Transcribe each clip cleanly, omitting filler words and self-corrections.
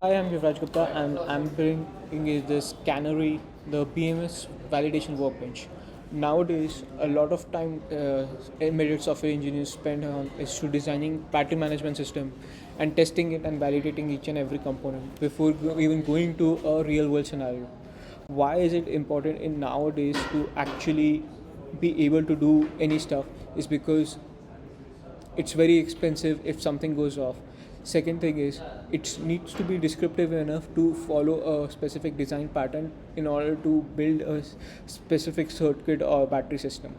Hi, I'm Yuvraj Gupta and I'm bringing this canary, the BMS validation workbench. Nowadays, a lot of time embedded software engineers spend on is to designing pattern management system and testing it and validating each and every component before even going to a real world scenario. Why is it important in nowadays to actually be able to do any stuff is because it's very expensive if something goes off. Second thing is it needs to be descriptive enough to follow a specific design pattern in order to build a specific circuit or battery system.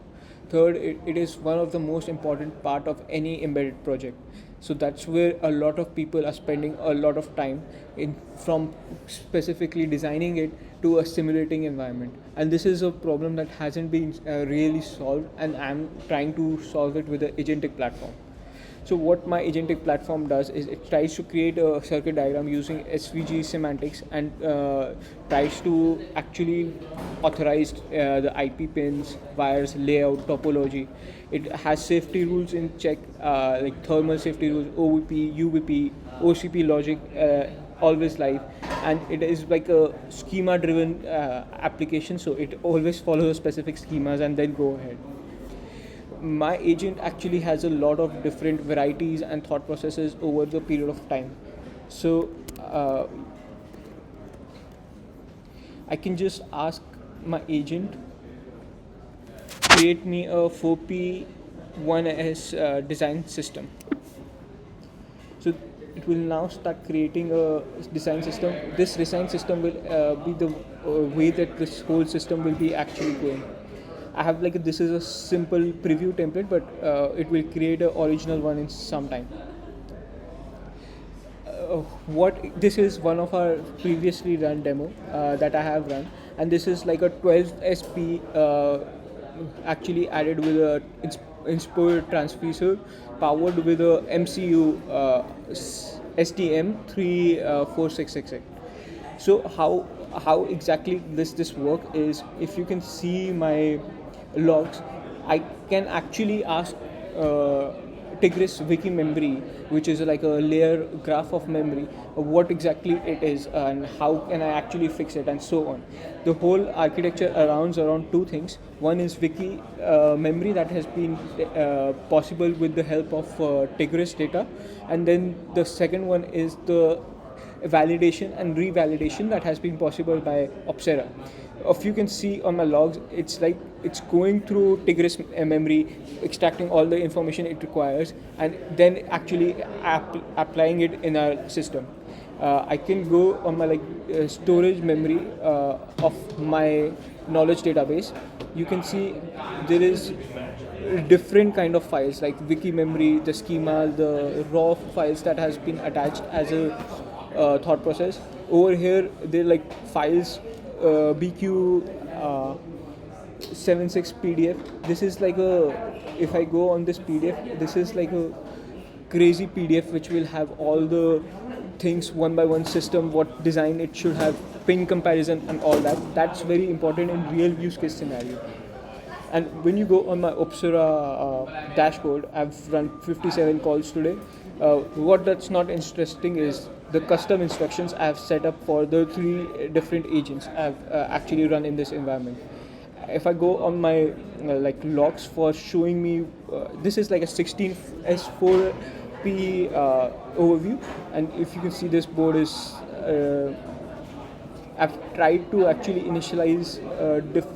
Third, it is one of the most important part of any embedded project. So that's where a lot of people are spending a lot of time in from specifically designing it to a simulating environment. And this is a problem that hasn't been really solved, and I'm trying to solve it with the agentic platform. So what my agentic platform does is it tries to create a circuit diagram using SVG semantics and tries to actually authorize the IP pins, wires, layout, topology. It has safety rules in check, like thermal safety rules, OVP, UVP, OCP logic, always live, and it is like a schema driven application, so it always follows specific schemas and then go ahead. My agent actually has a lot of different varieties and thought processes over the period of time. So I can just ask my agent create me a 4P1S design system. So it will now start creating a design system. This design system will be the way that this whole system will be actually going. I have like this is a simple preview template, but it will create an original one in some time. What this is one of our previously run demo that I have run, and this is like a 12 SP actually added with a Inspur transducer powered with a MCU STM 34668. So how exactly this work is, if you can see my logs, I can actually ask Tigris wiki memory, which is like a layer graph of memory, of what exactly it is and how can I actually fix it and so on. The whole architecture around two things. One is wiki memory that has been possible with the help of Tigris data, and then the second one is the validation and revalidation that has been possible by Opsera. If you can see on my logs, it's like it's going through Tigris memory, extracting all the information it requires, and then actually applying it in our system. I can go on my storage memory of my knowledge database. You can see there is different kind of files like wiki memory, the schema, the raw files that has been attached as a thought process. Over here they're like files, BQ 76 PDF. This is like a, if I go on this PDF, this is like a crazy PDF which will have all the things one by one, system, what design it should have, pin comparison and all that. That's very important in real use case scenario. And when you go on my Opsera dashboard, I've run 57 calls today. What that's not interesting is the custom instructions I've set up for the three different agents I've actually run in this environment. If I go on my like logs for showing me, this is like a 16 S4P overview, and if you can see this board is. I've tried to actually initialize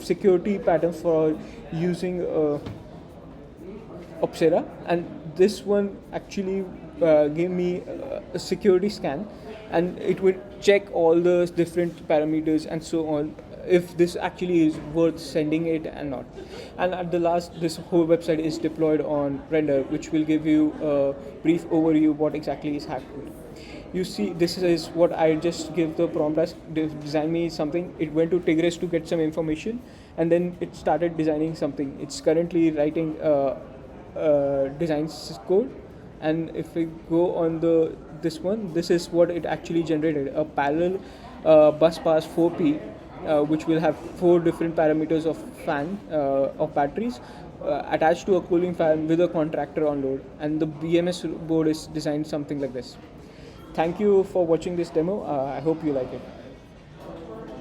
security patterns for using Opsera, and this one actually gave me a security scan, and it would check all the different parameters and so on, if this actually is worth sending it and not. And at the last, this whole website is deployed on Render, which will give you a brief overview what exactly is happening. You see, this is what I just give the prompt as design me something. It went to Tigris to get some information, and then it started designing something. It's currently writing design code, and if we go on the this one, this is what it actually generated: a parallel bus pass 4P, which will have four different parameters of fan of batteries attached to a cooling fan with a contractor on load, and the BMS board is designed something like this. Thank you for watching this demo. I hope you like it.